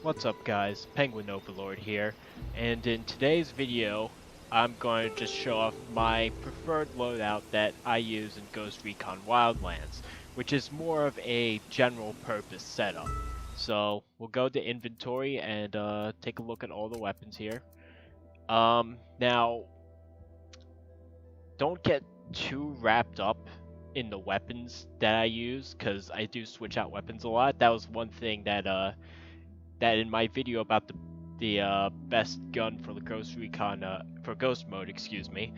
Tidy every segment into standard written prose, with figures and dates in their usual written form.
What's up guys, Penguin Overlord here, and in today's video, I'm going to just show off my preferred loadout that I use in Ghost Recon Wildlands, which is more of a general purpose setup. So, we'll go to inventory and take a look at all the weapons here. Now, don't get too wrapped up in the weapons that I use, because I do switch out weapons a lot. That was one thing that in my video about the best gun for the Ghost Recon for Ghost mode, excuse me,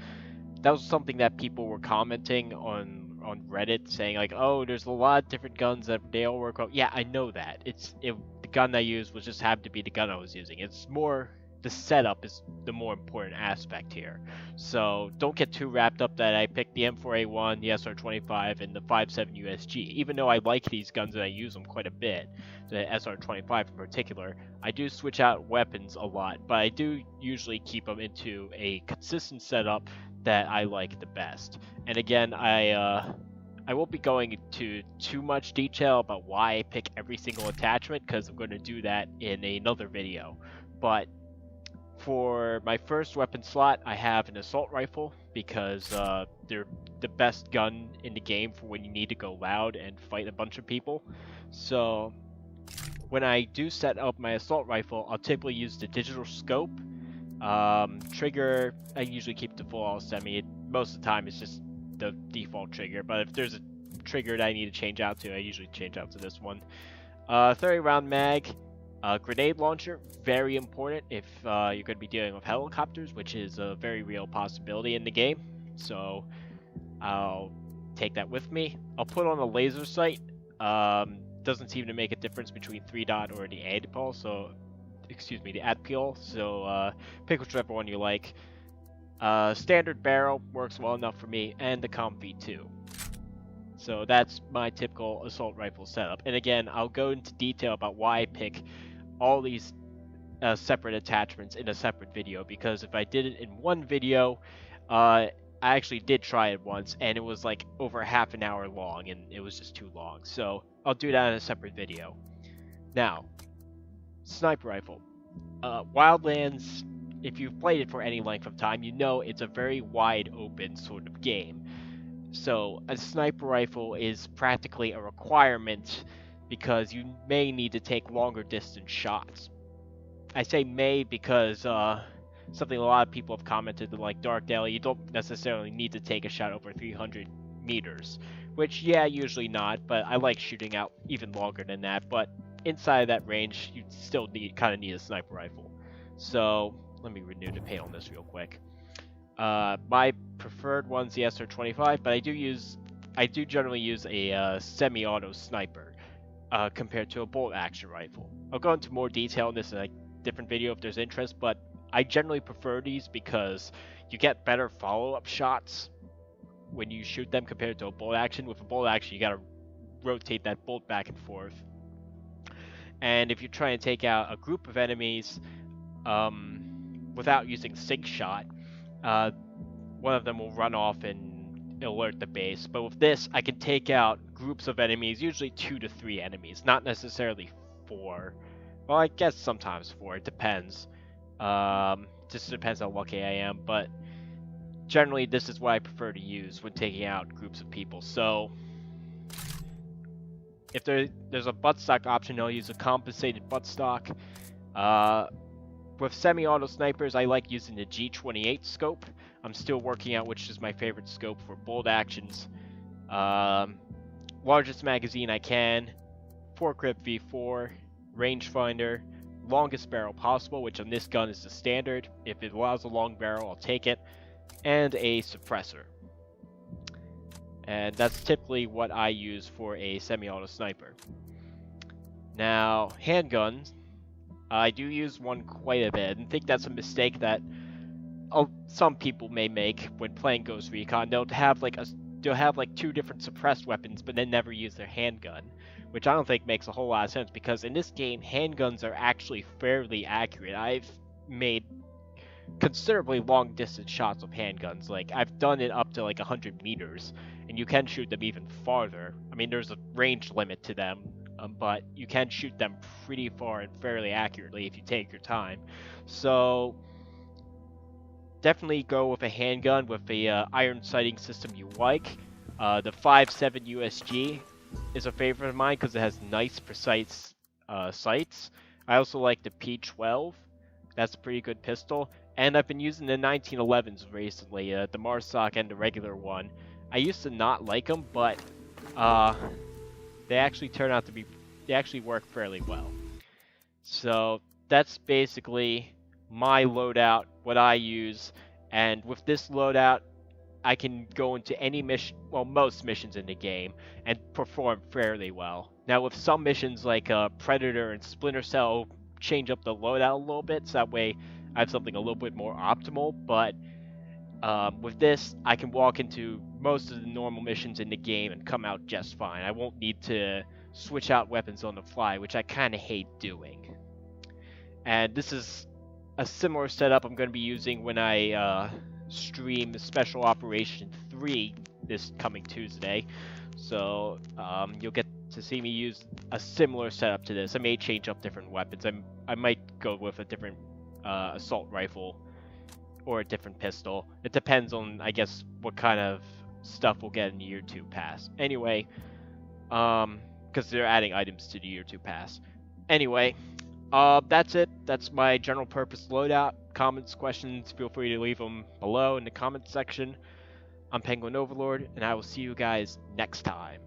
that was something that people were commenting on Reddit saying like, oh, there's a lot of different guns that they all work well. Yeah, I know that. The gun I used was just happened to be the gun I was using. It's more the setup is the more important aspect here. So don't get too wrapped up that I picked the M4A1, the SR25, and the 5.7 USG. Even though I like these guns and I use them quite a bit, the SR25 in particular, I do switch out weapons a lot, but I do usually keep them into a consistent setup that I like the best. And again, I won't be going into too much detail about why I pick every single attachment, because I'm going to do that in another video. But for my first weapon slot, I have an assault rifle, because they're the best gun in the game for when you need to go loud and fight a bunch of people. So when I do set up my assault rifle, I'll typically use the digital scope. Trigger, I usually keep the full all semi. Most of the time it's just the default trigger, but if there's a trigger that I need to change out to, I usually change out to this one. 30 round mag. Grenade launcher, very important if you're going to be dealing with helicopters, which is a very real possibility in the game. So I'll take that with me. I'll put on a laser sight. Doesn't seem to make a difference between 3-dot or the ADPOL, so the ADPOL. So pick whichever one you like. Standard barrel works well enough for me, and the Comp V2. So that's my typical assault rifle setup. And again, I'll go into detail about why I pick all these separate attachments in a separate video, because if I did it in one video, I actually did try it once, and it was like over half an hour long, and it was just too long. So I'll do that in a separate video. Now, sniper rifle. Wildlands, if you've played it for any length of time, you know it's a very wide open sort of game. So a sniper rifle is practically a requirement, because you may need to take longer distance shots. I say may because something a lot of people have commented, like Dark Daily, you don't necessarily need to take a shot over 300 meters, which yeah, usually not, but I like shooting out even longer than that. But inside of that range, you still kind of need a sniper rifle. So let me renew the paint on this real quick. My preferred one's the SR25, but I do generally use a semi-auto sniper compared to a bolt action rifle. I'll go into more detail on this in a different video if there's interest, but I generally prefer these because you get better follow-up shots when you shoot them compared to a bolt action. With a bolt action, you gotta rotate that bolt back and forth. And if you're trying to take out a group of enemies without using sync shot, one of them will run off and alert the base. But with this, I can take out groups of enemies, usually 2 to 3 enemies, not necessarily 4. Well, I guess sometimes 4, it depends. Just depends how lucky I am, but generally this is what I prefer to use when taking out groups of people. So if there's a buttstock option, I'll use a compensated buttstock. With semi-auto snipers, I like using the G28 scope. I'm still working out which is my favorite scope for bolt actions. Largest magazine I can, foregrip V4, rangefinder, longest barrel possible, which on this gun is the standard. If it allows a long barrel, I'll take it, and a suppressor. And that's typically what I use for a semi-auto sniper. Now, handguns. I do use one quite a bit, and think that's a mistake that some people may make when playing Ghost Recon. They'll have like 2 different suppressed weapons, but then never use their handgun, which I don't think makes a whole lot of sense, because in this game, handguns are actually fairly accurate. I've made considerably long distance shots with handguns. Like, I've done it up to like 100 meters, and you can shoot them even farther. I mean, there's a range limit to them, but you can shoot them pretty far and fairly accurately if you take your time. So definitely go with a handgun with a iron sighting system you like. The 5.7 USG is a favorite of mine because it has nice, precise sights. I also like the P12. That's a pretty good pistol. And I've been using the 1911s recently, the Marsoc and the regular one. I used to not like them, but they actually turn out to be, they actually work fairly well. So that's basically my loadout, what I use. And with this loadout, I can go into any mission, well, most missions in the game, and perform fairly well. Now, with some missions like Predator and Splinter Cell, change up the loadout a little bit, so that way I have something a little bit more optimal. But with this, I can walk into most of the normal missions in the game and come out just fine. I won't need to switch out weapons on the fly, which I kind of hate doing. And this is a similar setup I'm going to be using when I stream Special Operation 3 this coming Tuesday. So you'll get to see me use a similar setup to this. I may change up different weapons. I might go with a different assault rifle or a different pistol. It depends on, I guess, what kind of stuff we'll get in the Year 2 pass. Anyway, because they're adding items to the Year 2 pass. Anyway, that's it. That's my general purpose loadout. Comments, questions, feel free to leave them below in the comments section. I'm Penguin Overlord, and I will see you guys next time.